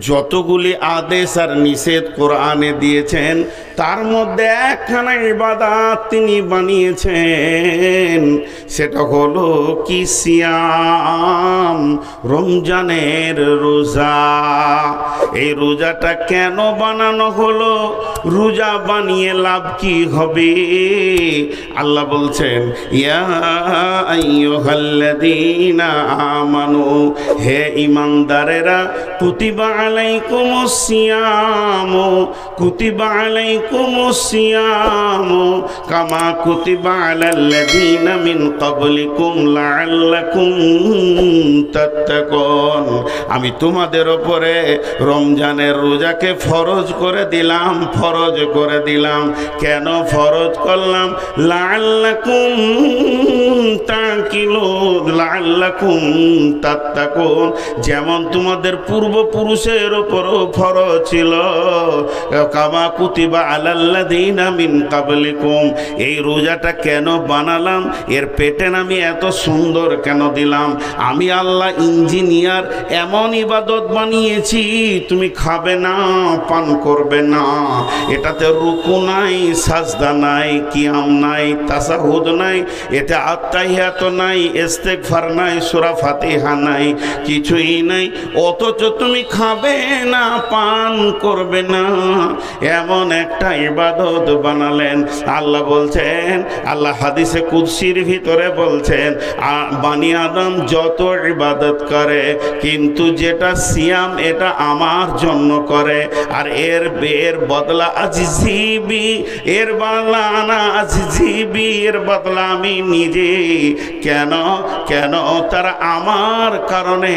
যতগুলি আদেশ আর নিষেধ কোরআনে দিয়েছেন তার মধ্যে একখানা ইবাদত তিনি বানিয়েছেন, সেটা হলো কি সিয়াম, রমজানের রোজা। এই রোজাটা কেন বানানো হলো? রোজা বানিয়ে লাভ কি হবে? আল্লাহ বলছেন ইয়া আইয়ুহাল্লাযীনা আমানু, হে ঈমানদারেরা, কুতিবা আলাইকুমুস সিয়াম, কুতিবা আলাইকুমুস সিয়াম কামা কুতিবা আলাল্লাযীনা মিন ক্বাবলিকুম লাআল্লাকুম তাত্তাকুন। আমি তোমাদের উপরে রমজানের রোজাকে ফরজ করে দিলাম, ফরজ করে দিলাম। কেন ফরজ করলাম? লাআল্লাকুম তাকিলুন, লাআল্লাকুম তাত্তাকুন। যেমন তোমাদের পূর্বপুরুষের উপরও ফরজ ছিল, কামা কুতিবা আলাল্লাযীনা মিন ক্বাবলিকুম। এই রোজাটা কেন বানালাম? এর প্যাটার্ন আমি এত সুন্দর কেন দিলাম? আমি আল্লাহ ইঞ্জিনিয়ার, এমন ইবাদত বানিয়েছি, তুমি খাবে না, পান করবে না, এটাতে রুকু নাই, সাজদা নাই, কিয়াম নাই, তাসাহুদ নাই, এতে আত্তাহিয়াত নাই, ইস্তেগফার নাই, সূরা ফাতিহা নাই, কিছুই নাই, অথচ তুমি খাবে না, পান করবে না, এমন একটা ইবাদত বানালেন। আল্লাহ বলছেন, আল্লাহ হাদিসে কুদসির ভিতরে বলছেন, বানি আদম যত ইবাদত করে, কিন্তু যেটা সিয়াম এটা আমার জন্য করে, আর এর বদলা আজিজিবি, এর বদলা আনা আজিজিবি, এর বদলা আমি নিজে। কেন? কেন? তারা আমার কারণে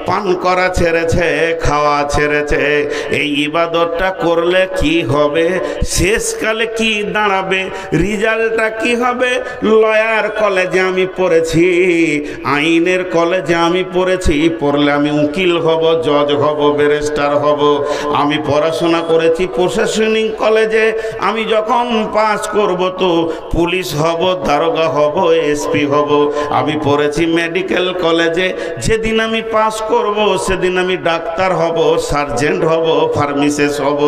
পান করা ছেড়েছে, খাওয়া ছেড়েছে। এই ইবাদতটা করলে কি হবে? শেষকালে কি দাঁড়াবে? রিজাল্টটা কি হবে? লয়ার কলেজে আমি পড়েছি, আইনের কলেজে আমি পড়েছি, পড়লে আমি উকিল হব, জজ হব, ব্যারিস্টার হব। আমি পড়াশোনা করেছি প্রশাসনিক কলেজে, আমি যখন পাস করব তো পুলিশ হব, দারোগা হব, এসপি হব। আমি পড়েছি মেডিকেল কলেজে, যেদিন আমি পাস করব সেদিন আমি ডাক্তার হব, সার্জেন্ট হব, ফার্মাসিস্ট হব।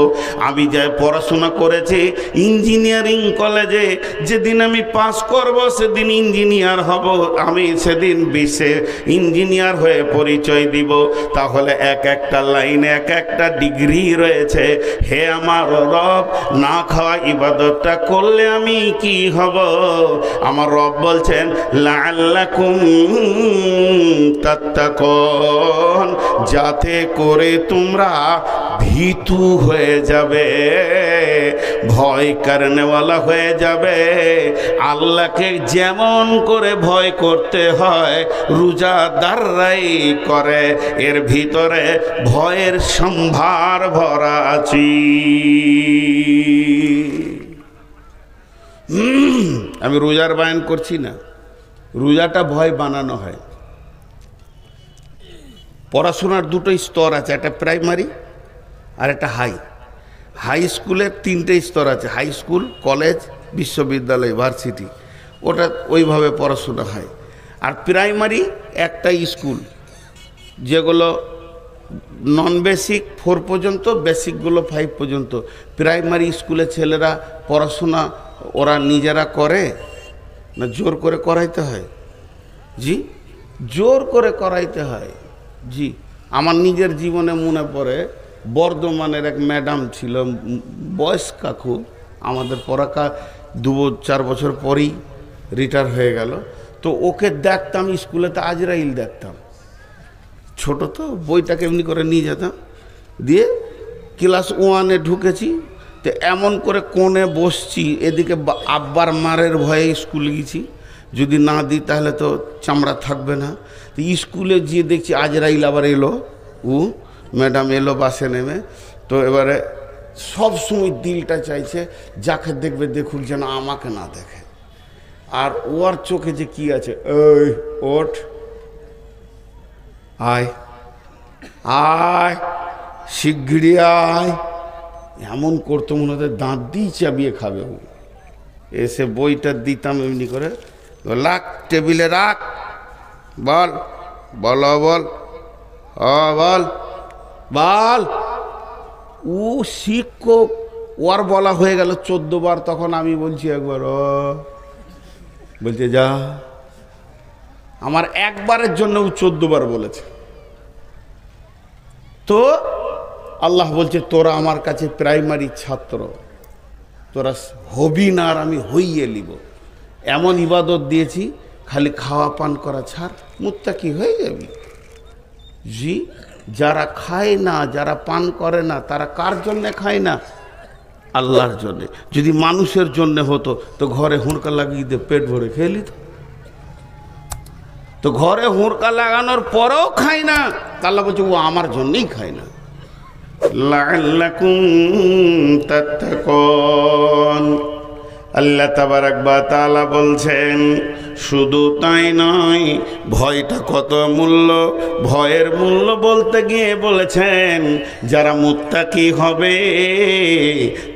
আমি যাই পড়াশোনা করেছি ইঞ্জিনিয়ারিং কলেজে, যেদিন আমি পাস করব সেদিন ইঞ্জিনিয়ার হব, আমি সেদিন বিশ্বে ইঞ্জিনিয়ার হয়ে পরিচয় দিব। তাহলে এক একটা লাইনে এক একটা ডিগ্রি রয়েছে। হে আমার রব, না খাওয়া ইবাদতটা করলে আমি কি হব? আমার রব বলছেন লাআল্লাকুম তাত্তাকুন, যাতে করে তোমরা ভীতু হয়ে যাবে, ভয় করনেওয়ালা হয়ে যাবে। আল্লাহকে যেমন করে ভয় করতে হয় রোজাদাররাই করে, এর ভিতরে ভয়ের সম্ভার ভরা আছে। আমি রোজার বায়ান করছি না, রোজাটা ভয় বানানো হয়। পড়াশোনার দুটো স্তর আছে, একটা প্রাইমারি আর একটা হাই। হাই স্কুলের তিনটে স্তর আছে, হাই স্কুল, কলেজ, বিশ্ববিদ্যালয়, ভার্সিটি, ওটা ওইভাবে পড়াশোনা হয়। আর প্রাইমারি একটা স্কুল, যেগুলো নন বেসিক 4 পর্যন্ত, বেসিকগুলো 5 পর্যন্ত। প্রাইমারি স্কুলে ছেলেরা পড়াশোনা ওরা নিজেরা করে না জোর করে করাইতে হয়? জি, জোর করে করাইতে হয়। জি, আমার নিজের জীবনে মনে পড়ে, বর্ধমানের এক ম্যাডাম ছিল, বয়স্কা খুব, আমাদের পড়াকা 2-4 বছর পরেই রিটায়ার হয়ে গেল। তো ওকে দেখতাম স্কুলেতে, আজরাইল দেখতাম, ছোট তো, বইটাকে এমনি করে নিয়ে যেতাম, দিয়ে ক্লাস 1-এ ঢুকেছি, তো এমন করে কোণে বসছি, এদিকে আব্বার মারের ভয়ে স্কুলে গেছি, যদি না দিই তাহলে তো চামড়া থাকবে না। তো স্কুলে গিয়ে দেখছি আজরাইল আবার এলো, ম্যাডাম এলো বাসে নেমে। তো এবারে সব সময় দিলটা চাইছে যাকে দেখবে দেখুক যেন আমাকে না দেখে। আর ওর চোখে যে কি আছে, এই ওঠ, আয় আয়, শিগগিরি আয়, এমন করতো মনে হতো দাঁত দিয়ে চাবিয়ে খাবে। এসে বইটা দিতাম এমনি করে, লাখ টেবিলে রাখ, বল বল বল, বল, বল। ও শিক্ষক, ওর বলা হয়ে গেল 14 বার, তখন আমি বলছি একবার, ও বলছে যা। আমার একবারের জন্য ও 14 বার বলেছে। তো আল্লাহ বলছে তোরা আমার কাছে প্রাইমারি ছাত্র, তোরা হবি না আর আমি হইয়ে নিব। এমন ইবাদত দিয়েছি, খালি খাওয়া পান করা ছাড়, মুত্তাকি হয়ে যাবি। জি, যারা খায় না, যারা পান করে না, তারা কার জন্যে খায় না? আল্লাহর জন্যে। যদি মানুষের জন্য হতো তো ঘরে হুঁড়কা লাগিয়ে দিয়ে পেট ভরে খেয়ে নিত। তো ঘরে হুঁড়কা লাগানোর পরেও খায় না, আল্লাহ বলছে ও আমার জন্যই খায় না। লাআল্লাকুম তাত্তাকুন। আল্লাহ তাবারাক ওয়া তাআলা বলছেন শুধু তাই নয়, ভয়টা কত মূল্য। ভয়ের মূল্য বলতে গিয়ে বলেছেন যারা মুত্তাকি হবে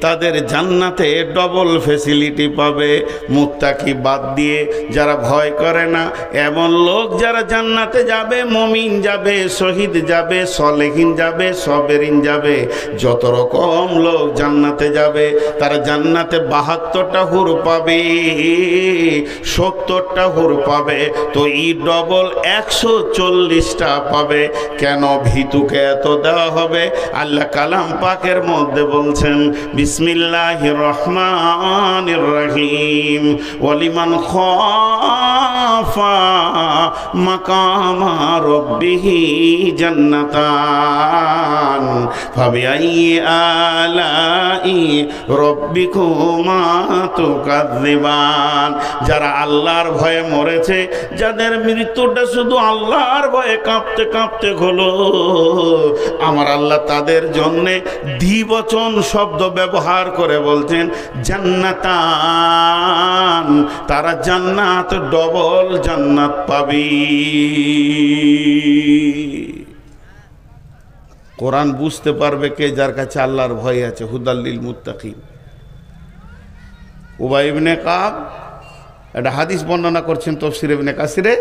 তাদের জান্নাতে ডবল ফ্যাসিলিটি পাবে। মুত্তাকি বাদ দিয়ে যারা ভয় করে না, এমন লোক যারা জান্নাতে যাবে, মুমিন যাবে, শহীদ যাবে, সলেহিন যাবে, সবেরিন যাবে, যত রকম লোক জান্নাতে যাবে, তারা জান্নাতে 72টা হুর পাবে, 70টা হুর পাবে। তো ই ডবল 140টা পাবে। কেন ভীতুকে এত দেওয়া হবে? আল্লাহ কালাম পাকের মধ্যে বলছেন বিসমিল্লাহির রহমানির রহিম, ওয়ালিমান খাফা মাকামা রাব্বিহি জান্নাতান ফাবিআইয়ি আলাই রাব্বিকুমা তুকাযযিবান। যারা আল্লাহর ভয়ে মরেছে, যাদের মৃত্যুটা শুধু আল্লাহর ভয়ে কাঁপতে কাঁপতে হলো, আমার আল্লাহ তাদের জন্য দ্বিবচন শব্দ ব্যবহার করে বলছেন জান্নাতান, তারা জান্নাত, ডবল জান্নাত পাবি। কোরআন বুঝতে পারবে কে? যার কাছে আল্লাহর ভয় আছে। হুদাল্লিল মুত্তাকিন। উবাই ইবনে কাব একটা হাদিস বর্ণনা করছেন তাফসীর ইবনে কাসিরে,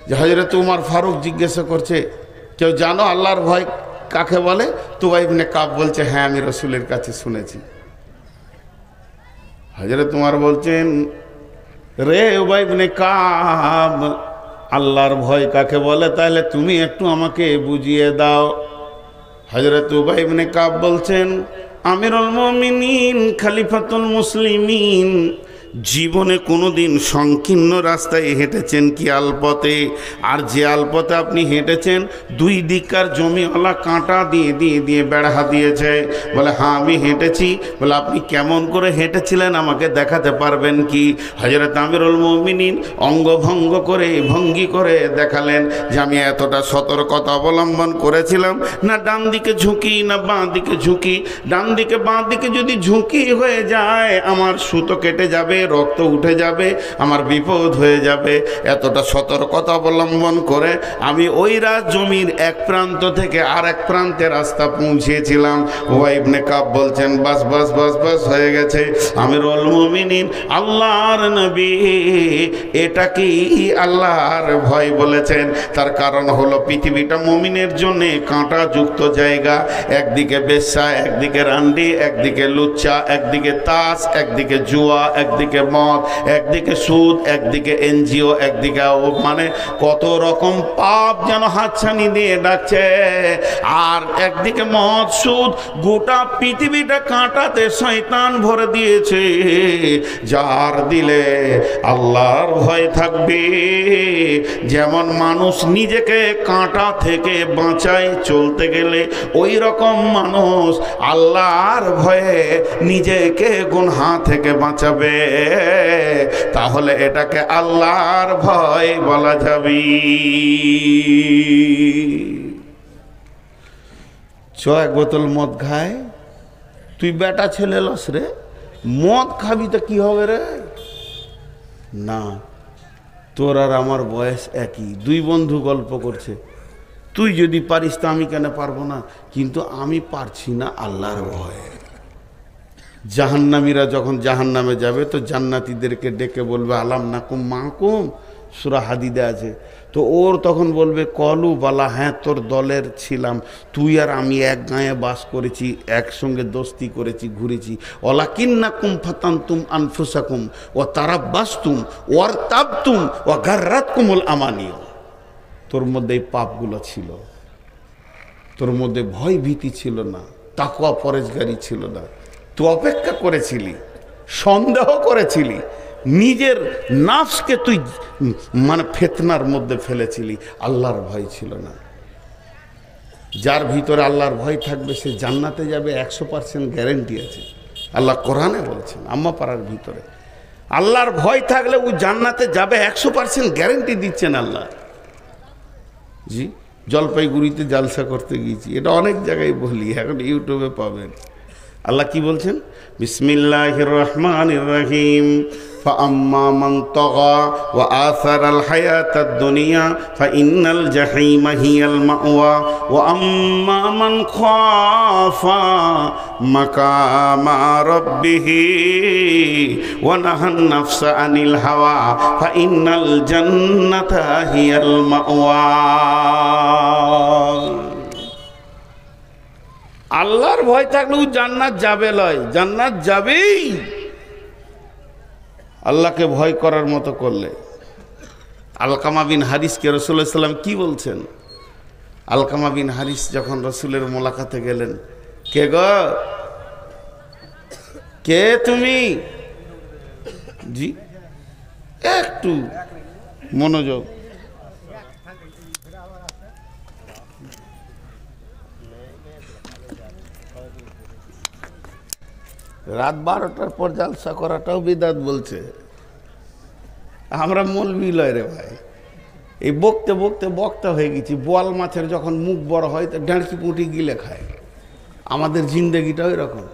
যে হযরত উমর ফারুক জিজ্ঞাসা করছে কেউ জানো আল্লাহর ভয় কাকে বলে? তো উবাই ইবনে কাব বলছে হ্যাঁ, আমি রাসূলের কাছে শুনেছি। হযরত উমর বলছেন রে উবাই ইবনে কাব, আল্লাহর ভয় কাকে বলে তাহলে তুমি একটু আমাকে বুঝিয়ে দাও। হযরত উবাই ইবনে কাব বলছেন আমিরুল মুমিনিন, খলিফাতুল মুসলিমিন, জীবনে কোনোদিন সংকীর্ণ রাস্তায় হেঁটেছেন কি আলপথে? আর যে আলপথে আপনি হেঁটেছেন দুই দিককার জমিওয়ালা কাঁটা দিয়ে দিয়ে দিয়ে বেড়া দিয়েছে। বলে হ্যাঁ আমি হেঁটেছি। বলে আপনি কেমন করে হেঁটেছিলেন আমাকে দেখাতে পারবেন কি? হযরত আমিরুল মুমিনিন অঙ্গভঙ্গ করে ভঙ্গি করে দেখালেন যে আমি এতটা সতর্কতা অবলম্বন করেছিলাম, না ডান দিকে ঝুঁকি না বাঁ দিকে ঝুঁকি। ডান দিকে বাঁ দিকে যদি ঝুঁকি হয়ে যায় আমার সুতো কেটে যাবে, রক্ত উঠে যাবে, আমার বিপদ হয়ে যাবে। এতটা সতর্কতা অবলম্বন করে আমি ওই জমির এক প্রান্ত থেকে আর এক প্রান্তে রাস্তা পৌঁছেছিলাম। উবাই ইবনে কাব বলছেন বাস বাস বাস বাস হয়ে গেছে। আমিরুল মুমিনিন আল্লাহর নবী এটা কি আল্লাহর ভয় বলেছেন? তার কারণ হলো পৃথিবীটা মুমিনের জন্য কাঁটাযুক্ত জায়গা। একদিকে বেশ্যা, একদিকে রান্ডি, একদিকে লুচ্চা, একদিকে তাস, একদিকে জুয়া, একদিকে মদ, একদিকে সুদ, একদিকে এনজিও, একদিকে মানে কত রকম পাপ যেন হাতছানি দিয়ে ডাকছে। আর একদিকে মদ, সুদ, গোটা পৃথিবীটা কাঁটাতে শয়তান ভরে দিয়েছে। যার দিলে আল্লাহর ভয় থাকবে, যেমন মানুষ নিজেকে কাঁটা থেকে বাঁচায় চলতে গেলে, ওই রকম মানুষ আল্লাহর ভয়ে নিজেকে গুনাহ থেকে বাঁচাবে। তাহলে এটাকে আল্লাহর ভয় বলা যাবে। এক বোতল মদ খায়, তুই বেটা ছেলে লস রে, মদ খাবি তো কি হবে রে? না, তোর আর আমার বয়স একই, দুই বন্ধু গল্প করছে, তুই যদি পারিস তো আমি কেন পারবো না? কিন্তু আমি পারছি না আল্লাহর ভয়ে। জাহান্নামীরা যখন জাহান্নামে যাবে তো জান্নাতীদেরকে ডেকে বলবে আলাম নাকুম মাকুম, সূরা হাদিদে আছে, তো ওর তখন বলবে কলু বালা, হ্যাঁ তোর দলের ছিলাম, তুই আর আমি এক গাঁয়ে বাস করেছি, একসঙ্গে দোস্তি করেছি, ঘুরেছি। ওয়ালাকিন্নাকুম ফাতানতুম আনফুসাকুম ওয়া তারাব্বাসতুম ওয়া তাবতুম ওয়া গাররাতকুমুল আমানিয়া। তোর মধ্যে এই পাপগুলো ছিল, তোর মধ্যে ভয় ভীতি ছিল না, তাকওয়া পরেজগারি ছিল না, তুই অপেক্ষা করেছিলি, সন্দেহ করেছিলি, নিজের নাফসকে তুই মানে ফিতনার মধ্যে ফেলেছিলি, আল্লাহর ভয় ছিল না। যার ভিতরে আল্লাহর ভয় থাকবে সে জান্নাতে যাবে 100% গ্যারেন্টি আছে। আল্লাহ কোরআনে বলছেন আম্মা পাড়ার ভিতরে আল্লাহর ভয় থাকলে ও জান্নাতে যাবে 100% গ্যারেন্টি দিচ্ছেন আল্লাহ। জি, জলপাইগুড়িতে জালসা করতে গিয়েছি, এটা অনেক জায়গায় বলি, এখন ইউটিউবে পাবেন। আল্লাহ কি বলছেন? বিসমিল্লাহির রহমানির রহিম। فأما من طغى وآثر الحياة الدنيا فإن الجحيم هي المأوى وأما من خاف مقام ربه ونهى النفس عن الهوى فإن الجنة هي المأوى। আল্লাহর ভয় থাকলে ও জান্নাত যাবে লয়, জান্নাত যাবেই আল্লাহকে ভয় করার মতো করলে। আলকামা বিন হারিসকে রাসূলুল্লাহ সাল্লাল্লাহু আলাইহি ওয়াসাল্লাম কি বলছেন? আলকামা বিন হারিস যখন রাসূলের মোলাকাতে গেলেন, কে গো, কে তুমি? জি, একটু মনোযোগ। রাত 12টার পর জালসা করাটাও বিদাত বলছে। আমরা মৌলবি লয় রে ভাই, এই বকতে বকতে বক্তা হয়ে গেছি। বোয়াল মাছের যখন মুখ বড় হয় তো ডাঁড়কি পুঁটি গিলে খায়। আমাদের জিন্দেগিটাও এরকম।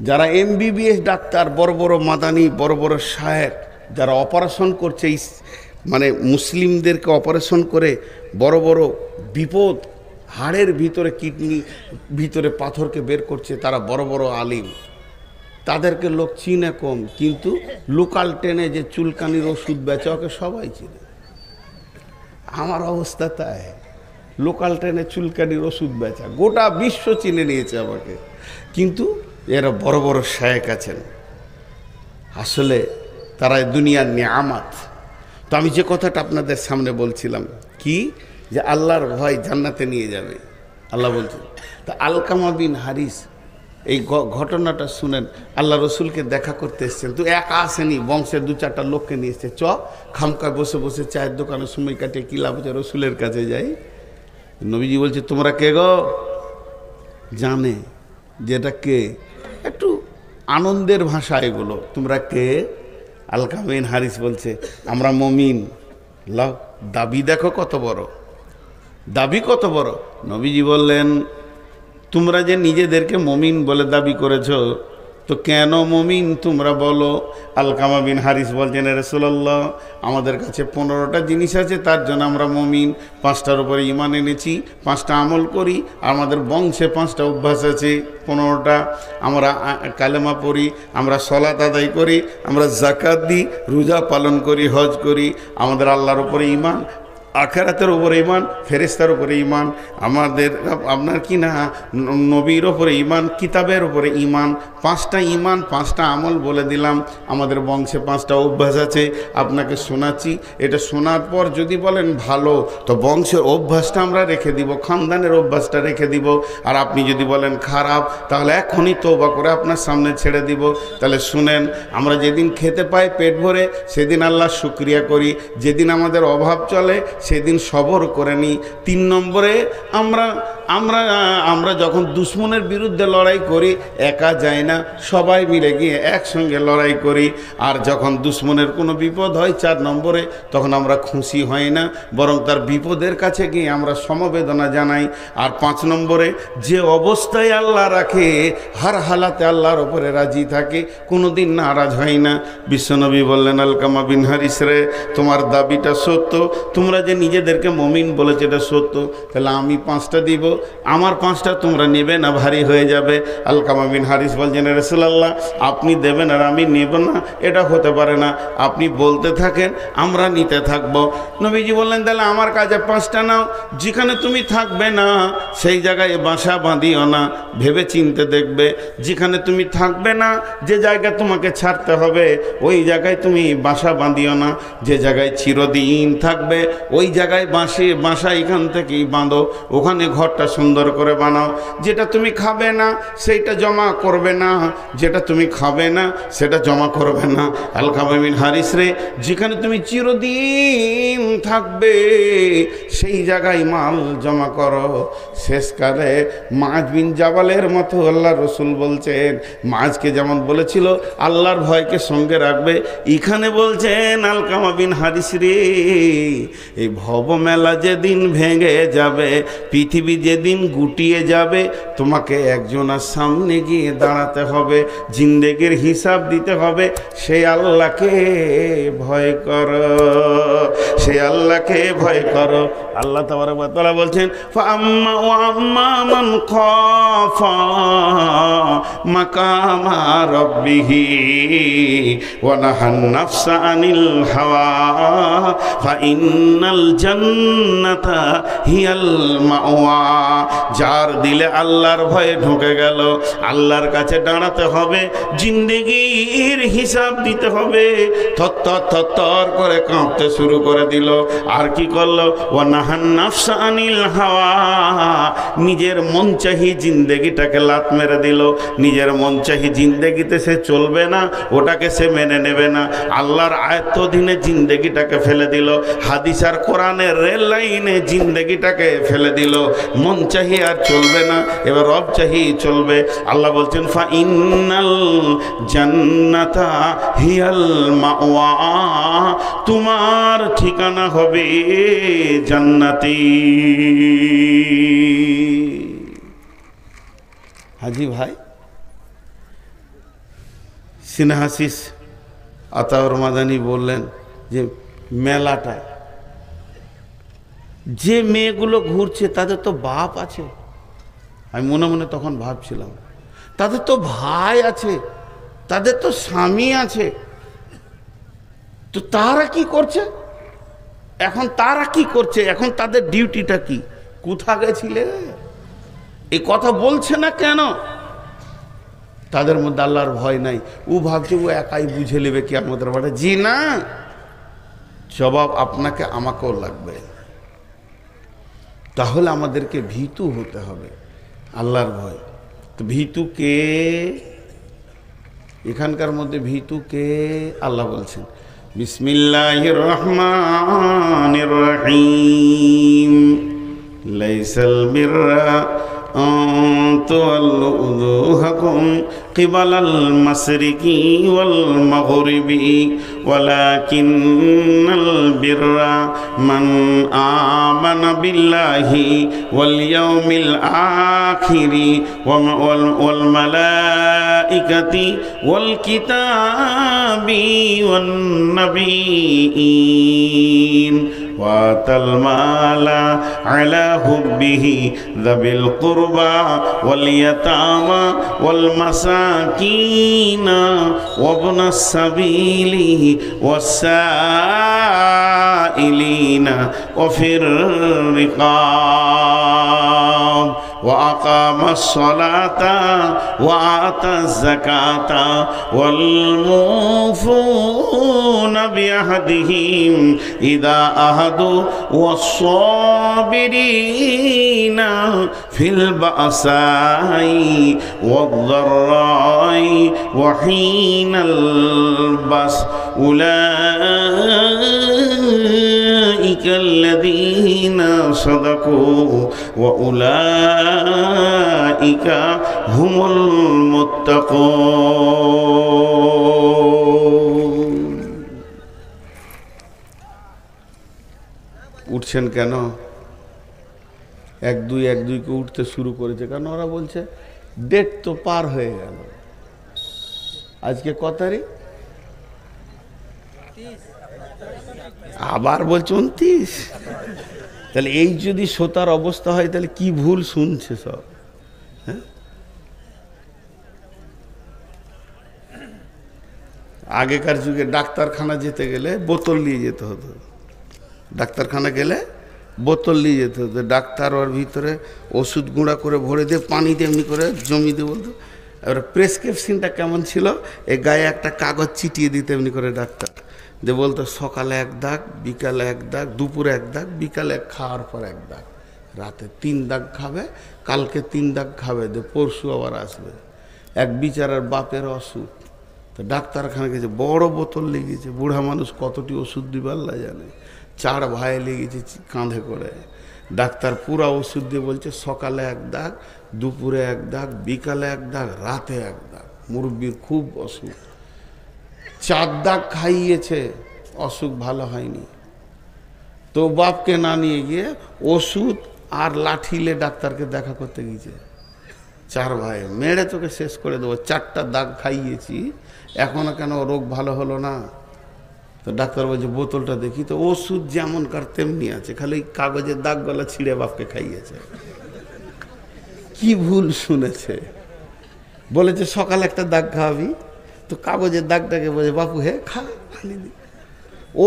যারা MBBS ডাক্তার, বড় বড় মাদানি, বড় বড় শায়েখ, যারা অপারেশন করছে, মানে মুসলিমদেরকে অপারেশন করে বড় বড় বিপদ, হাড়ের ভিতরে কিডনি ভিতরে পাথরকে বের করছে, তারা বড় বড় আলিম। তাদেরকে লোক চিনে কম, কিন্তু লোকাল ট্রেনে যে চুলকানির ওষুধ বেচে ওকে সবাই চিনে। আমার অবস্থা তাই, লোকাল ট্রেনে চুলকানির ওষুধ বেচা গোটা বিশ্ব চিনে নিয়েছে আমাকে, কিন্তু এরা বড় বড় শায়েখ আছেন। আসলে তারা দুনিয়ার নিয়ামত। তো আমি যে কথাটা আপনাদের সামনে বলছিলাম কি, যে আল্লাহর ভয় জান্নাতে নিয়ে যাবে আল্লাহ বলছেন। তা আলকামা বিন হারিস এই ঘটনাটা শুনেন, আল্লাহ রসুলকে দেখা করতে এসছেন। তো একা আসেনি, বংশের 2-4টা লোককে নিয়ে এসছে। খামকায় বসে বসে চায়ের দোকানে সময় কাটে, কি লাভ হচ্ছে, রসুলের কাছে যাই। নবীজি বলছে, তোমরা কে গো? জানে যেটা কে, একটু আনন্দের ভাষা এগুলো, তোমরা কে? আলকামা বিন হারিস বলছে, আমরা মুমিন। লাও, দাবি দেখো কত বড়, দাবি কত বড়। নবীজি বললেন, তোমরা যে নিজেদেরকে মুমিন বলে দাবি করেছ, তো কেন মুমিন তোমরা বলো? আলকামা বিন হারিস বলছেন, রাসূলুল্লাহ, আমাদের কাছে 15টা জিনিস আছে, তার জন্য আমরা মুমিন। 5টার উপরে ঈমান এনেছি, 5টা আমল করি, আমাদের বংশে 5টা অভ্যাস আছে, 15টা। আমরা কালেমা পড়ি, আমরা সালাত আদায় করি, আমরা যাকাত দিই, রোজা পালন করি, হজ করি। আমাদের আল্লাহর উপরে ঈমান, আখিরাতের উপরে ঈমান, ফেরেশতার উপরে ঈমান, আমাদের আপনার কি না নবীর উপরে ঈমান, কিতাবের উপরে ঈমান। 5টা ঈমান, 5টা আমল বলে দিলাম। আমাদের বংশে 5টা অভ্যাস আছে, আপনাকে শোনাচ্ছি। এটা শোনার পর যদি বলেন ভালো, তো বংশের অভ্যাসটা আমরা রেখে দিব, খানদানের অভ্যাসটা রেখে দিব। আর আপনি যদি বলেন খারাপ, তাহলে এখনই তওবা করে আপনার সামনে ছেড়ে দিব। তাহলে শুনেন, আমরা যেদিন খেতে পাই পেট ভরে, সেদিন আল্লাহর শুকরিয়া করি। যেদিন আমাদের অভাব চলে, সেদিন সবর করে নিই। 3 নম্বরে, আমরা যখন দুশ্মনের বিরুদ্ধে লড়াই করি, একা যাই না, সবাই মিলে গিয়ে একসঙ্গে লড়াই করি। আর যখন দুশ্মনের কোনো বিপদ হয় 4 নম্বরে, তখন আমরা খুশি হই না, বরং তার বিপদের কাছে গিয়ে আমরা সমবেদনা জানাই। আর 5 নম্বরে, যে অবস্থায় আল্লাহ রাখে, হার হালাতে আল্লাহর ওপরে রাজি থাকে, কোনো দিন নারাজ হয় না। বিশ্বনবী বললেন, আলকামা বিন হারিস রে, তোমার দাবিটা সত্য। তোমরা যে নিজেদেরকে মুমিন বলেছে, এটা সত্য, তাহলে আমি 5টা দিব, আমার 5টা তোমরা নেবে না, ভারী হয়ে যাবে। আলকামা বিন হারিস বলছেন, রাসূলুল্লাহ আপনি দেবেন আর আমি নেব না, এটা হতে পারে না, আপনি বলতে থাকেন আমরা নিতে থাকবো। নবীজি বললেন, তাহলে আমার কাছে 5টা নাও, যেখানে তুমি থাকবে না সেই জায়গায় বাসা বাঁধিও না, ভেবে চিনতে দেখবে। যেখানে তুমি থাকবে না, যে জায়গায় তোমাকে ছাড়তে হবে ওই জায়গায় তুমি বাসা বাঁধিও না, যে জায়গায় চিরদিন থাকবে ওই জায়গায় বাসা এখান থেকেই বাঁধো, ওখানে ঘরটা সুন্দর করে বানাও। যেটা তুমি খাবে না সেইটা জমা করবে না, যেটা তুমি খাবে না সেটা জমা করবে না। আলকামা বিন হারিস রে, যেখানে তুমি চিরদিন থাকবে সেই জায়গায় মাল জমা করো। শেষকালে মাজ বিন জাবালের মতো আল্লাহ রসুল বলছেন, মাজকে যেমন বলেছিল আল্লাহর ভয়কে সঙ্গে রাখবে, এখানে বলছেন আলকামা বিন হারিস রে, এই ভবমেলা যেদিন ভেঙে যাবে, পৃথিবী যেদিন গুটিয়ে যাবে, তোমাকে একজনের সামনে গিয়ে দাঁড়াতে হবে, জিন্দেগির হিসাব দিতে হবে। সেই আল্লাহকে ভয় করো, সেই আল্লাহকে ভয় করো। আল্লাহ তাবারক ওয়া তাআলা বলছেন, ফাআম্মা ওয়া আম্মা মান খাফা মাকামা রাব্বিহি ওয়া নাহান নাফসা আনিল হাওয়া ফাইন্নাল জান্নাতা হিয়াল মাওয়া। যার দিলে আল্লাহর ভয়ে ঢুকে গেল, আল্লাহর কাছে দাঁড়াতে হবে, জিন্দেগির হিসাব দিতে হবে, থর করে কাঁপতে শুরু করে দিল। আর কি করলো? ওয়া নাহান নাফসা আনিল হাওয়া, নিজের মন চাহি জিন্দেগিটাকে লাত মেরে দিল। নিজের মন চাহি জিন্দেগিতে সে চলবে না, ওটাকে সে মেনে নেবে না, আল্লাহর আয়ত্তাধীনে জিন্দেগিটাকে ফেলে দিল, হাদিস আর কোরআনের রেল লাইনে জিন্দেগিটাকে ফেলে দিল। মন চাহি আর চলবে না, এবার রব চাহি চলবে। আল্লাহ বলছেন, ফা ইন্নাল জান্নাতা হিয়াল মাওয়া, তোমার ঠিকানা হবে জান্নাতি। হাজি ভাই সিনহাসিস আতাউর মাদানী বললেন যে মেলাটা যে মেয়েগুলো ঘুরছে তাদের তো বাপ আছে। আমি মনে মনে তখন ভাবছিলাম, তাদের তো ভাই আছে, তাদের তো স্বামী আছে, তো তারা কি করছে এখন? তারা কি করছে এখন? তাদের ডিউটিটা কি? কোথা গেছিলে? এই কথা বলছে না কেন? তাদের মধ্যে আল্লাহর ভয় নাই। ও ভাবছে ও একাই বুঝে নেবে কি আমাদের বাড়ি। জি না, জবাব আপনাকে আমাকেও লাগবে। তাহলে আমাদেরকে ভীতু হতে হবে, আল্লাহর ভয়। তো ভীতু কে? এখানকার মধ্যে ভীতু কে? আল্লাহ বলছেন, বিসমিল্লাহির রহমানির রহিম, লাইসাল বিররা তুওয়াল্লু উজুহাকুম কিবালাল মাশরিকি ওয়াল মাগরিবি ওয়ালাকিন্নাল বিররা মান আমানা বিল্লাহি ওয়াল ইয়াউমিল আখিরি ওয়াল মালাইকাতি ওয়াল কিতাবি ওয়ান নাবিয়্যিন ওয়াতাল মালা আলা হুব্বিহি যাবিল কুরবা ওয়াল ইয়াতামা ওয়াল মাসাকিনা ওয়াবনাস সাবিলি ওয়াসাইলিনা ওয়াফির রিকাব وأقام الصلاة وآتى الزكاة والموفون بعهدهم إذا عاهدوا والصابرين في البأساء والضراء وحين البأس أولئك الذين صدقوا وأولئك هم المتقون। উঠছেন কেন? এক দুই কে উঠতে শুরু করেছে, কারণ ওরা বলছে ডেট তো পার হয়ে গেল। আজকে কত তারিখ? আবার বলছে 29। তাহলে এই যদি শ্রোতার অবস্থা হয় তাহলে কি ভুল শুনছে সব। হ্যাঁ, আগেকার যুগে ডাক্তারখানা যেতে গেলে বোতল নিয়ে যেতে হতো। ডাক্তারখানা গেলে বোতল নিয়ে যেতে হতো। ডাক্তার ওর ভিতরে ওষুধ গুঁড়া করে ভরে দিয়ে পানিতে এমনি করে জমি দিয়ে বলতো। এবার প্রেসক্রিপশনটা কেমন ছিল, এই গায়ে একটা কাগজ চিটিয়ে দিতে এমনি করে ডাক্তার যে বলতো সকালে 1 দাগ, বিকালে 1 দাগ, দুপুরে 1 দাগ, বিকালে খাওয়ার পর 1 দাগ, রাতে 3 দাগ খাবে, কালকে 3 দাগ খাবে, যে পরশু আবার আসবে। এক বিচারার বাপের অসুখ, তো ডাক্তারখানা গেছে, বড় বোতল লেগেছে, বুড়া মানুষ কতটি ওষুধ দিবে আল্লাহ জানে। 4 ভাই লেগেছে কাঁধে করে। ডাক্তার পুরা ওষুধ দিয়ে বলছে সকালে 1 দাগ, দুপুরে 1 দাগ, বিকালে 1 দাগ, রাতে 1 দাগ। মুরব্বির খুব অসুখ, 4 দাগ খাইয়েছে, অসুখ ভালো হয়নি। তো বাপকে না নিয়ে গিয়ে ওষুধ আর লাঠিলে ডাক্তারকে দেখা করতে গিয়েছে। 4 ভাই মেরে তোকে শেষ করে দেবো, 4টা দাগ খাইয়েছি, এখনো কেন রোগ ভালো হলো না? তো ডাক্তার বলছে বোতলটা দেখি, তো ওষুধ যেমনকার তেমনি আছে, খালি কাগজের দাগগুলা ছিঁড়ে বাপকে খাইয়েছে। কি ভুল শুনেছে? বলেছে সকালে 1টা দাগ খাওয়াবি, তো কাগজের দাগটাকে বলে বাপু হে খা,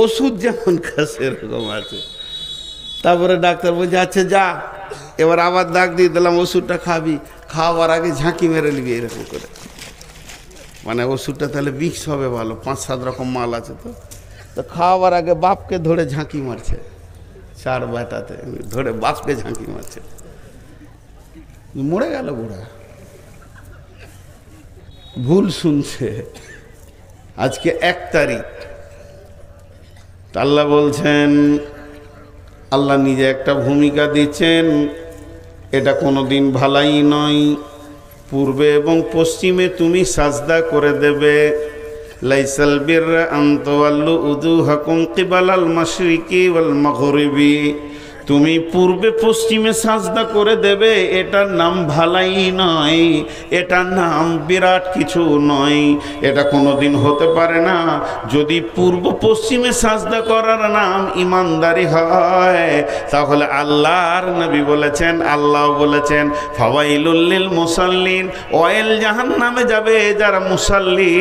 ওষুধ যেমন খা সেরকম আছে। তারপরে ডাক্তার বলছে আচ্ছা যা, এবার আবার দাগ দিয়ে দিলাম, ওষুধটা খাবি, খাওয়ার আগে ঝাঁকি মেরে নিবি এরকম করে। মানে ওষুধটা তাহলে মিক্স হবে ভালো, 5-7 রকম মাল আছে। তো খাওয়ার আগে বাপকে ধরে ঝাঁকি মারছে, 4 বেটাতে ধরে বাপকে ঝাঁকি মারছে, মরে গেল বুড়া। ভুল শুনছে। আজকে 1 তারিখ, আল্লাহ বলছেন, আল্লাহ নিজে একটা ভূমিকা দিচ্ছেন, এটা কোনোদিন ভালাই নয়। পূর্বে এবং পশ্চিমে তুমি সাজদা করে দেবে। লাইসাল বিররা আন তুওয়াল্লু উজুহাকুম কিবালাল মাশরিকি ওয়াল মাগরিবি। তুমি পূর্বে পশ্চিমে সাজদা করে দেবে, এটার নাম ভালাই নয়, এটার নাম বিরাট কিছু নয়, এটা কোনোদিন হতে পারে না। যদি পূর্ব পশ্চিমে সাজদা করার নাম ইমানদারি হয়, তাহলে আল্লাহর নবী বলেছেন, আল্লাহ বলেছেন ফাওয়াইলুল লিল মুসাল্লিন, ওয়াইল জাহান্নামে যাবে যারা মুসাল্লি,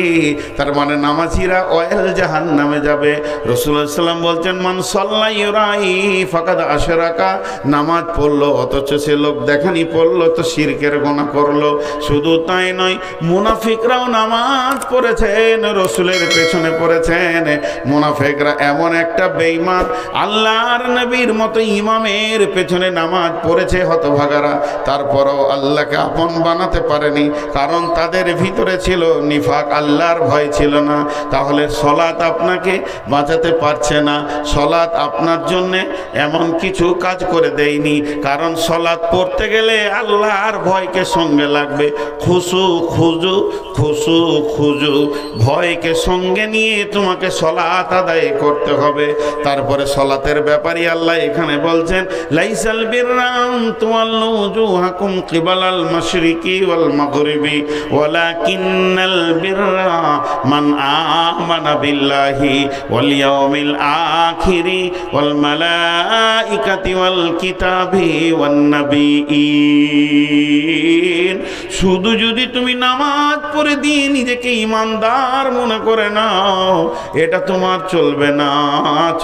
তার মানে নামাজিরা ওয়াইল জাহান্নামে যাবে। রাসূলুল্লাহ সাল্লাল্লাহু আলাইহি ওয়াসাল্লাম বলছেন মান সাল্লা ইউরাই ফাকাদ আশরাকা, নামাজ পড়লো অথচ সে লোক দেখানি পড়লো, তো শিরকের গুনাহ করলো। শুধু তাই নয়, মুনাফিকরাও নামাজ পড়েছেন, রাসূলের পেছনে পড়েছেন। মুনাফিকরা এমন একটা বেঈমান, আল্লাহর নবীর মতো ইমামের পেছনে নামাজ পড়েছে হতভাগারা, তারপরও আল্লাহকে আপন বানাতে পারেনি, কারণ তাদের ভিতরে ছিল নিফাক, আল্লাহর ভয় ছিল না। তাহলে সলাত আপনাকে বাঁচাতে পারছে না, সলাত আপনার জন্য এমন কিছু কাজ করে দেয়নি, কারণ সলাত পড়তে গেলে আল্লাহর ভয়কে সঙ্গে লাগবে। খুশু খুজু, খুশু খুজু, ভয়কে সঙ্গে নিয়ে তোমাকে সলাত আদায় করতে হবে। তারপরে সলাতের ব্যাপারে আল্লাহ এখানে বলছেন লাইসাল বিররা আন তুওয়াল্লু উজুহাকুম কিবালাল মাশরিকি ওয়াল মাগরিবি ওয়ালাকিন্নাল বিররা মান আমানা বিল্লাহি ওয়াল ইয়াউমিল আখিরি ওয়াল মালাইকাতি ওয়াল কিতাবি ওয়ান নাবিয়িন। শুধু যদি তুমি নামাজ পড়ে দিয়ে নিজেকে ইমানদার মনে করে নাও, এটা তোমার চলবে না,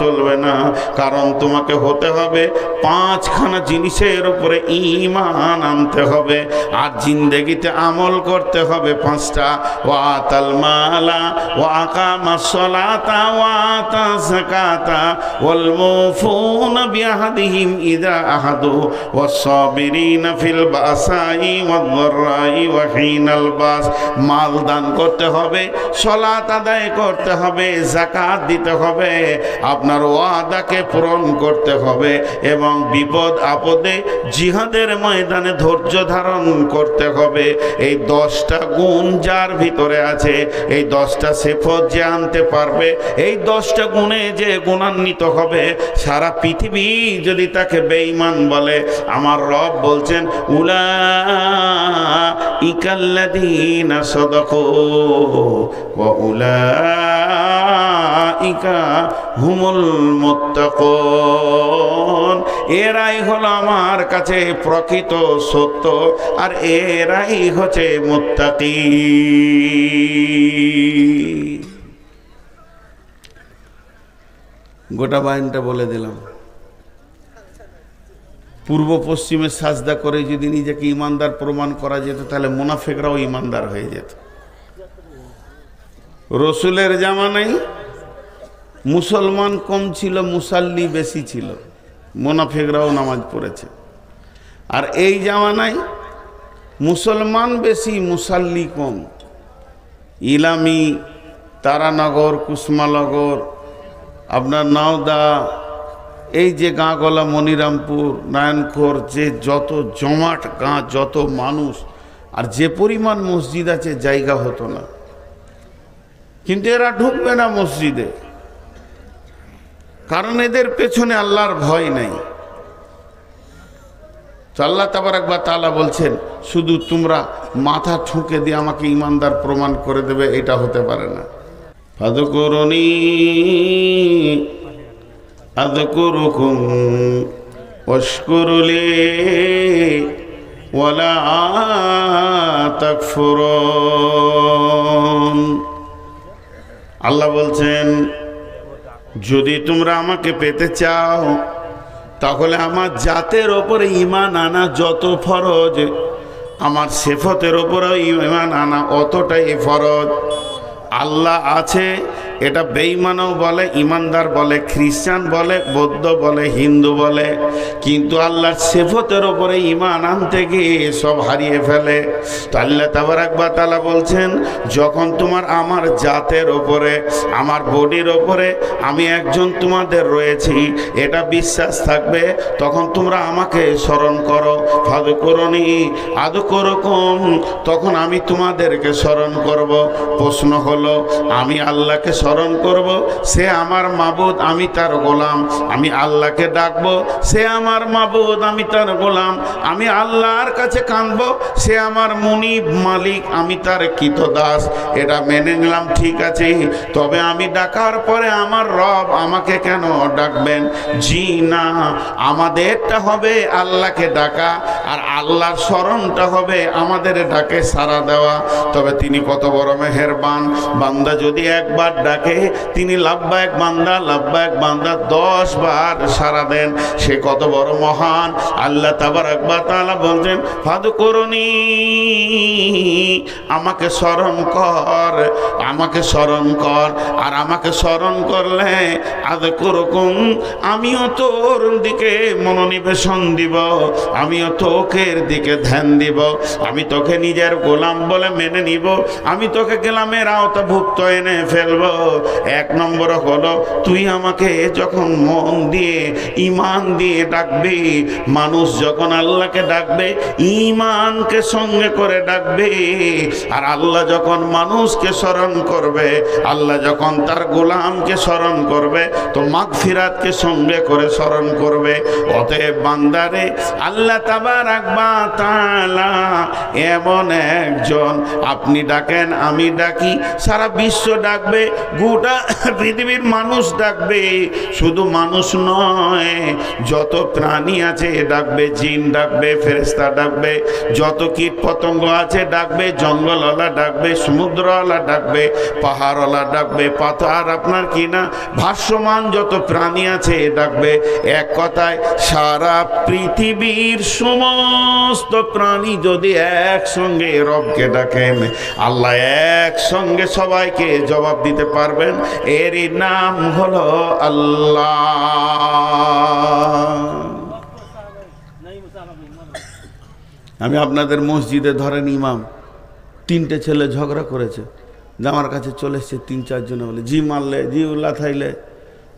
চলবে না। কারণ তোমাকে হতে হবে 5খানা জিনিসের উপরে ঈমান আনতে হবে, আর জিন্দেগিতে আমল করতে হবে 5টা। ওয়াতাল মালা ওয়া আকামাস সালাতা ওয়া আতা যাকাতা ওয়াল মুফুনা বিআহদিহিম ইযা আহাদু ওয়াস সাবিরিনা ফিল বাসাই ওয়াদ দাররাই ওয়া হিনাল বাস। মাল দান করতে হবে, সালাত আদায় করতে হবে, যাকাত দিতে হবে, আপনার ওয়াদাকে পূরণ করতে হবে, এবং বিপদ আপদে জিহাদের ময়দানে ধৈর্য ধারণ করতে হবে। এই 10টা গুণ যার ভিতরে আছে, এই 10টা সিফত যে আনতে পারবে, এই 10টা গুণে যে গুণান্বিত হবে, সারা পৃথিবী যদি তাকে বেঈমান বলে, আমার রব বলছেন উলা উলাইকাল্লাযীনা সাদাকু ওয়া উলাইকা হুমুল মুত্তাকুন। এরাই হলো আমার কাছে প্রকৃত সত্য, আর এরাই হচ্ছে মুত্তাকি। গোটা বায়ানটা বলে দিলাম। পূর্ব পশ্চিমে সাজদা করে যদি নিজেকে ইমানদার প্রমাণ করা যেত, তাহলে মুনাফিকরাও ইমানদার হয়ে যেত। রসুলের জামানায় মুসলমান কম ছিল, মুসাল্লি বেশি ছিল, মুনাফিকরাও নামাজ পড়েছে। আর এই জামানায় মুসলমান বেশি, মুসাল্লি কম। ইলামি, তারানগর, কুসমানগর, আপনার নাওদা, এই যে গাঁগুলা, মনিরামপুর, নারায়ণখোর, যে যত জমাট গাঁ, যত মানুষ, আর যে পরিমাণ মসজিদ আছে, জায়গা হতো না। কিন্তু এরা ঢুকবে না মসজিদে, কারণ এদের পেছনে আল্লাহর ভয় নেই। তো আল্লাহ তাবারাক ওয়া তাআলা বলছেন, শুধু তোমরা মাথা ঠুকে দিয়ে আমাকে ইমানদার প্রমাণ করে দেবে, এটা হতে পারে না। ফাযকুরুনি আযকুরুকুম ওয়াশকুরুলি ওয়ালা তাকফুরুন। আল্লাহ বলছেন, যদি তোমরা আমাকে পেতে চাও, তাহলে আমার জাতের ওপরে ঈমান আনা যত ফরজ, আমার সিফতের ওপরেও ঈমান আনা অতটাই ফরজ। আল্লাহ আছে, এটা বেঈমানও বলে, ইমানদার বলে, খ্রিস্টান বলে, বৌদ্ধ বলে, হিন্দু বলে, কিন্তু আল্লাহর সিফতের ওপরে ঈমান আনতে গিয়ে সব হারিয়ে ফেলে। তো আল্লাহ তাবারাক ওয়া তাআলা বলছেন, যখন তোমার আমার জাতের ওপরে, আমার বডির ওপরে আমি একজন তোমাদের রয়েছি, এটা বিশ্বাস থাকবে, তখন তোমরা আমাকে স্মরণ করো। ফাযকুরুনি আযকুরুকুম, তখন আমি তোমাদেরকে স্মরণ করব। প্রশ্ন হলো, আমি আল্লাহকে স্মরণ করব, সে আমার মাবুদ, আমি তার গোলাম। আমি আল্লাহকে ডাকবো, সে আমার মাবুদ, আমি তার গোলাম। আমি আল্লাহর কাছে কাঁদবো, সে আমার মুনিব, মালিক, আমি তার কৃতদাস। এটা মেনে নিলাম, ঠিক আছে। তবে আমি ডাকার পরে আমার রব আমাকে কেন ডাকবেন? জি না, আমাদেরটা হবে আল্লাহকে ডাকা, আর আল্লাহর স্মরণটা হবে আমাদের ডাকে সাড়া দেওয়া। তবে তিনি কত বড় মেহেরবান, বান্দা যদি একবার ডাকে, তিনি লাব্বাইক বান্দা, লাব্বাইক বান্দা 10 বার সাড়া দেন, সে কত বড় মহান। আল্লাহ তাবারাক ওয়া তাআলা বলছেন, ফাযকুরুনি, আমাকে স্মরণ কর, আমাকে স্মরণ কর। আর আমাকে স্মরণ করলে আযকুরুকুম, আমিও তোর দিকে মনোনিবেশন দিব, আমিও তোকের দিকে ধ্যান দিব, আমি তোকে নিজের গোলাম বলে মেনে নিব, আমি তোকে গোলামের আওতাভুক্ত এনে ফেলবো। 1 নম্বর হলো, তুই আমাকে যখন মন দিয়ে, ঈমান দিয়ে ডাকবি, মানুষ যখন আল্লাহকে ডাকবে, ঈমানকে সঙ্গে করে ডাকবে। আর আল্লাহ যখন মানুষকে স্মরণ করবে, আল্লাহ যখন তার গোলামকে স্মরণ করবে, তো মাগফিরাতকে সঙ্গে করে স্মরণ করবে। অতএব বান্দারে, আল্লাহ তাবারাক ওয়া তাআলা এমন একজন, আপনি ডাকেন, আমি ডাকি, সারা বিশ্ব ডাকবে, গোটা পৃথিবীর মানুষ ডাকবে। শুধু মানুষ নয়, যত প্রাণী আছে ডাকবে, জিন ডাকবে, ফেরেশতা ডাকবে, যত কীট পতঙ্গ আছে ডাকবে, জঙ্গলওয়ালা ডাকবে, সমুদ্রওয়ালা ডাকবে, পাহাড়ওয়ালা ডাকবে, পাতার আপনার কি না ভাসমান যত প্রাণী আছে ডাকবে। এক কথায়, সারা পৃথিবীর সমস্ত প্রাণী যদি একসঙ্গে রবকে ডাকেন, আল্লাহ একসঙ্গে সবাইকে জবাব দিতে পারবেন। এরই নাম হলো আল্লাহ। আমি আপনাদের মসজিদে ধরেন ইমাম, 3টে ছেলে ঝগড়া করেছে, যে আমার কাছে চলে এসছে 3-4 জনে, বলে জি মারলে, জি উল্লা থাইলে,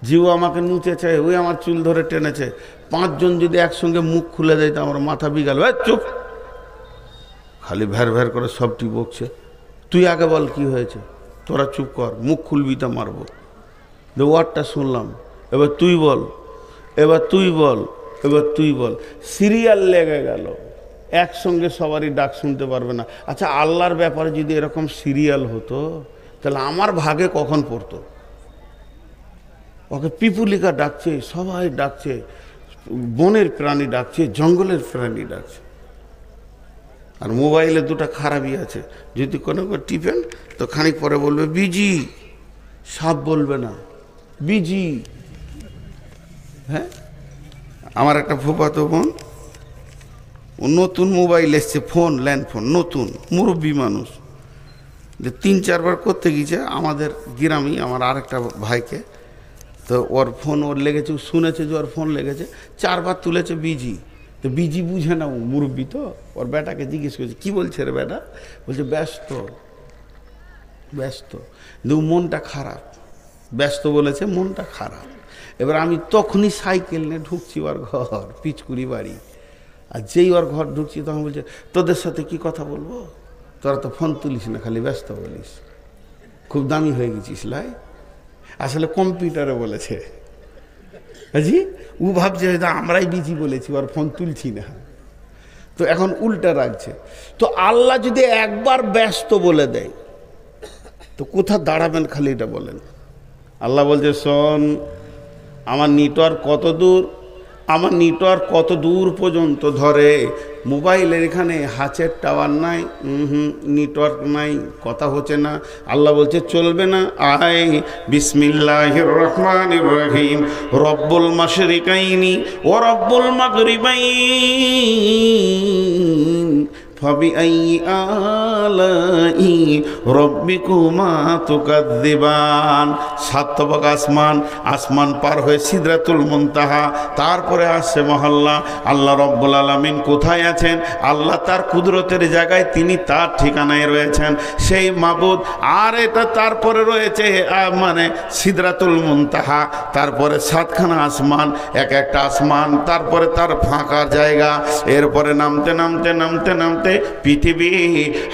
জিও আমাকে নুচেছে, ওই আমার চুল ধরে টেনেছে। 5 জন যদি একসঙ্গে মুখ খুলে দেয় তো আমার মাথা বিগাল। চুপ, খালি ভ্যার ভ্যার করে সবটি বকছে। তুই আগে বল কি হয়েছে, তোরা চুপ কর, মুখ খুলবি তো মারবো। ওয়ার্ডটা শুনলাম, এবার তুই বল, এবার তুই বল, এবার তুই বল। সিরিয়াল লেগে গেল, একসঙ্গে সবারই ডাক শুনতে পারবে না। আচ্ছা, আল্লাহর ব্যাপারে যদি এরকম সিরিয়াল হতো তাহলে আমার ভাগে কখন পড়তো? ওকে পিপুলিকা ডাকছে, সবাই ডাকছে, বনের প্রাণী ডাকছে, জঙ্গলের প্রাণী ডাকছে। আর মোবাইলে দুটো খারাপই আছে, যদি কোনো টিপেন তো খানিক পরে বলবে বিজি, সাপ বলবে না, বিজি। হ্যাঁ, আমার একটা ফুফাতো বোন, নতুন মোবাইল এসছে, ফোন, ল্যান্ড ফোন, নতুন, মুরব্বী মানুষ, যে 3-4 বার করতে গিয়েছে আমাদের গ্রামে আমার আরেকটা ভাইকে, তো ওর ফোন ওর লেগেছে, শুনেছে যে ওর ফোন লেগেছে, 4 বার তুলেছে বিজি। তো বিজি বুঝে না, ও মুরব্বী তো, ওর বেটাকে জিজ্ঞেস করছে কি বলছে রে বেটা, বলছে ব্যস্ত, ব্যস্ত, কিন্তু মনটা খারাপ, ব্যস্ত বলেছে, মনটা খারাপ। এবার আমি তখনই সাইকেল নিয়ে ঢুকছি ওর ঘর, পিচকুড়ি বাড়ি, আর যেই ওর ঘর ঢুকছি তখন বলছে তোদের সাথে কি কথা বলবো, তোরা তো ফোন তুলিস না, খালি ব্যস্ত বলিস, খুব দামি হয়ে গেছিস লাই। আসলে কম্পিউটারে বলেছে, জি, ও ভাবছে হয়তো আমরাই বিজি বলেছি, ওর ফোন তুলছি না, তো এখন উল্টা রাখছে। তো আল্লাহ যদি একবার ব্যস্ত বলে দেয় তো কোথা দাঁড়াবেন, খালি এটা বলেন। আল্লাহ বলছে শোন, আমার নেটওয়ার্ক কত দূর, আমার নেটওয়ার্ক কত দূর পর্যন্ত ধরে, মোবাইলের এখানে হাতের টাওয়ার নাই, নেটওয়ার্ক নাই, কথা হচ্ছে না। আল্লাহ বলছে চলবে না, আয় বিসমিল্লাহির রহমানির রহিম, রব্বুল মাশরিকাইনি ও রব্বুল মাগরিবাইন ফাবিআইয়ি আলাই রব্বিকুমা তুকাযযিবান। 7 তবক আসমান, আসমান পার হয়ে সিদরাতুল মুনতাহা, তারপরে আসছে মহল্লা। আল্লাহ রব্বুল আলামিন কোথায় আছেন? আল্লাহ তার কুদরতের জায়গায়, তিনি তার ঠিকানায় রয়েছেন, সেই মাবুদ। আর এটা তারপরে রয়েছে মানে সিদরাতুল মুনতাহা, তারপরে 7খানা আসমান, এক একটা আসমান, তারপরে তার ফাঁকা জায়গা, এরপরে নামতে নামতে নামতে নামতে পৃথিবী।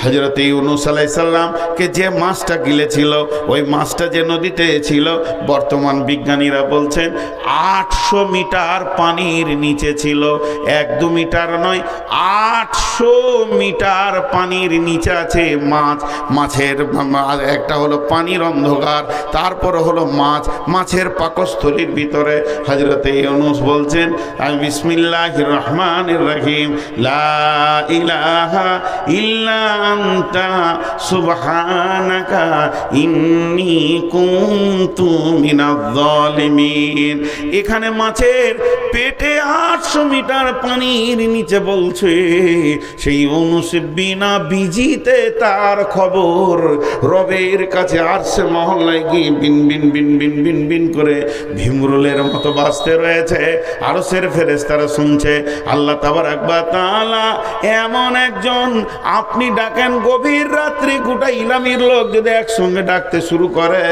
হযরত ইউনূস আলাইহিস সালামকে যে মাছটা গিলেছিল, ওই মাছটা যে নদীতে ছিল, বর্তমান বিজ্ঞানীরা বলছেন 800 মিটার পানির নিচে ছিল, 1-2 মিটার নয়, 800 মিটার পানির নিচে আছে মাছ। মাছের একটা হলো পানির অন্ধকার, তারপর হলো মাছ, মাছের পাকস্থলীর ভিতরে হযরত ইউনূস বলছেন বিসমিল্লাহির রহমানির রহিম, লা ইলাহা ইল্লা আনতা সুবহানাকা ইন্নী কুনতু মিনাজ জালিমিন। এখানে মাছের পেটে 800 মিটার পানির নিচে বলছে সেই ইউনূস বিনা বিজিতে তার খবর রবের কাছে আরশে মহল্লায় গিয়ে বিন বিন বিন বিন বিন বিন করে ভিমরুলের মতো বাজতে রয়েছে। আরশের ফেরেশতারা শুনছে। আল্লাহ তাবারাক ওয়া তাআলা এমন একজন, আপনি ডাকেন গভীর রাত্রি, গোটা ইলামির লোক যদি একসঙ্গে ডাকতে শুরু করে,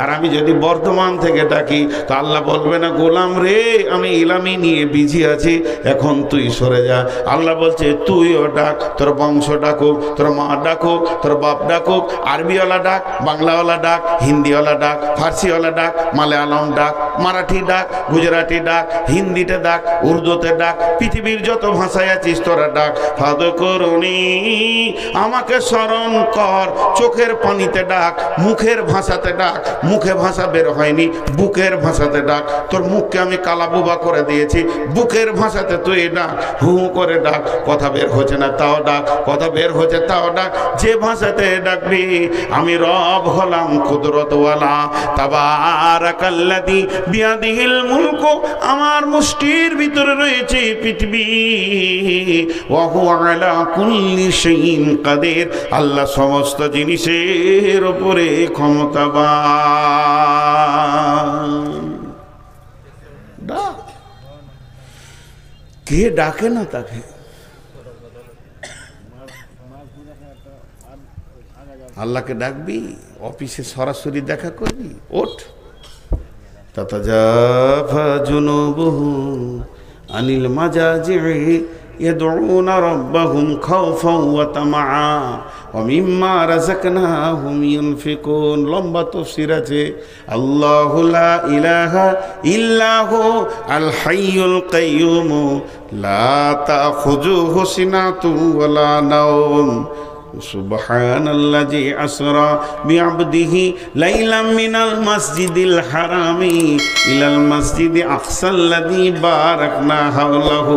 আর আমি যদি বর্তমান থেকে ডাকি, তো আল্লাহ বলবে না গোলাম রে, আমি ইলামি নিয়ে বিজি আছি, এখন তুই সরে যা। আল্লাহ বলছে তুইও ডাক, তোর বংশ ডাকুক, তোর মা ডাকুক, তোর বাপ ডাকুক, আরবিওয়ালা ডাক, বাংলাওয়ালা ডাক, হিন্দিওয়ালা ডাক, ফার্সিওয়ালা ডাক, মালায়ালাম ডাক, মারাঠি ডাক, গুজরাটি ডাক, হিন্দিতে ডাক, উর্দুতে ডাক, পৃথিবীর যত ভাষায় আছিস তোরা ডাক। ফাদকুরুনি, আমাকে স্মরণ কর, চোখের পানিতে ডাক, মুখের ভাষাতে ডাক, মুখে ভাষা বের হয়নি, বুকের ভাষাতে ডাক। তোর মুখকে আমি কালাবুবা করে দিয়েছি, বুকের ভাষাতে তুই ডাক, হু করে ডাক, কথা বের হচ্ছে না তাও ডাক, কথা বের হচ্ছে তাও ডাক, যে ভাষাতে ডাকবি। আমি রব হলাম কুদরতওয়ালা, তাবারাকাল্লাযী বিয়াদিহিল মুলকু, আমার মুষ্টির ভিতরে রয়েছে পৃথিবী, ওয়া হুয়া আলা কুল্লি শাইইন কাদির, আল্লাহ সমস্ত জিনিসের উপরে ক্ষমতাবান। ডাক, কে ডাকে না তাকে? আল্লাহকে ডাকবি, অফিসে সরাসরি দেখা করবি, ওঠ। তাতাজাফা জুনুবুহু আনিল মাজাজি'i ইয়াদউনা রাব্বাহুম খাওফান ওয়া তামাআ ওয়া মিম্মা রাযাকনাহুম ইউনফিকুন। লম্বা তাফসীর আছে। আল্লাহু লা ইলাহা ইল্লা হু আল হাইয়ুল কাইয়্যুম লা তাখুযুহু সিনাতুন ওয়া লা নাওম সুবহানাল্লাযী আসরা বিআবদিহি লাইলাম মিনাল মাসজিদিল হারামি ইলাল মাসজিদি আকসাল্লাযী বারাকনা হাওলাহু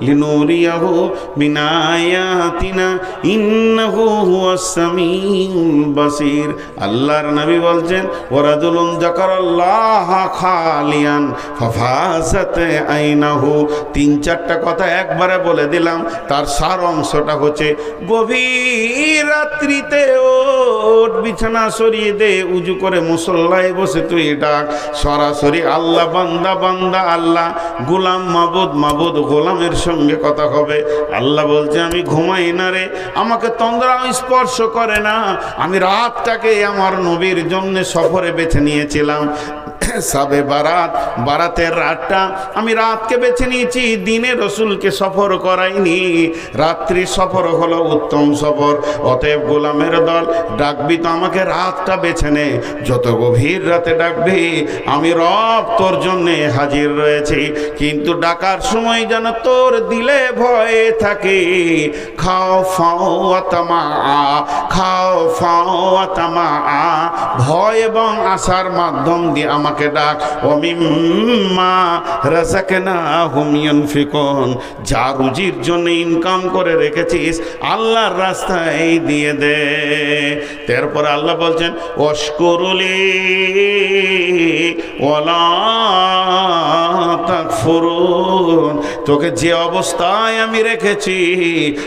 লিনুরিয়াহু মিন আয়াতিনা ইন্নাহু হুয়াস সামিউল বাসীর। আল্লাহর নবী বলছেন ওয়ারাজুলুন যাকারাল্লাহ খালিয়ান ফাফাসাত আইনাহু। তিন চারটা কথা একবারে বলে দিলাম, তার সার অংশটা হচ্ছে গভীর রাত্রিতে ওঠ, বিছানা সরিয়ে দে, উজু করে মুসল্লায় বসে তুই ডাক সরাসরি আল্লাহ বান্দা বান্দা আল্লাহ, গোলাম মাবুদ মাবুদ গোলামের সঙ্গে কথা হবে। আল্লাহ বলছে আমি ঘুমাই না রে, আমাকে তন্দ্রা স্পর্শ করে না, আমি রাতটাকে আমার নবীর জন্য সফরে বেছে নিয়েছিলাম। সাবে বারাত, বারাতের রাতটা আমি রাতকে বেছে নিয়েছি, দিনে রসুলকে সফর করাইনি। রাত্রি সফর হলো উত্তম সফর। অতএব গোলামের দল ডাকবি তো আমাকে রাতটা বেছে নে, যত গভীর রাতে ডাকবি আমি রব তোর জন্যে হাজির রয়েছি। কিন্তু ডাকার সময় যেন তোর দিলে ভয় থাকে। খাও ফাও আতামা, খাও ফাও আতামা, ভয় এবং আশার মাধ্যম দিয়ে আমাকে ডাক। ও মিম্মা রাযাকনাহুম ইউনফিকুন, যা রুজির জন্য ইনকাম করে রেখেছিস আল্লাহর রাস্তায় দিয়ে দে। তারপর আল্লাহ বলছেন ওয়াশকুরুলি ওয়ালা তাকফুরুন, তোকে যে অবস্থায় আমি রেখেছি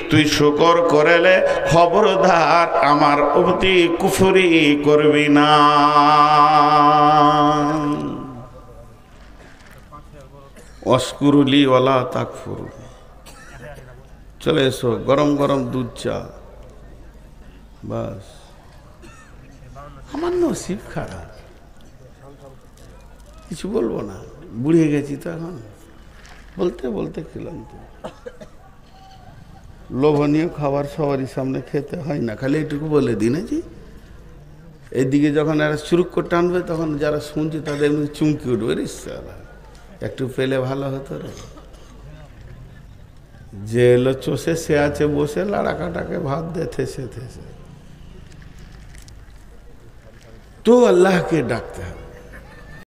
তুই শুকর করেলে খবরদার আমার প্রতি কুফরি করবি না। ওয়াশকুরুলি ওয়ালা তাকফুরুন। চলে এসো, গরম গরম দুধ চা। বাস, আমার নসিব খারাপ, কিছু বলবো না, বুড়িয়ে গেছি তো এখন, বলতে বলতে ক্লান্ত। লোভনীয় খাবার সবারই সামনে খেতে হয় না, খালি এটুকু বলে দিন জি। এদিকে যখন এরা চুরুক করে টানবে তখন যারা শুনছে তাদের এমনি চুমকি উঠবে, রিসালা একটু পেলে ভালো হতো রে। যে এলো চষে সে আছে বসে, লাড়াকাটাকে ভাত দে থেসে থেসে। তো আল্লাহকে ডাকতে হবে।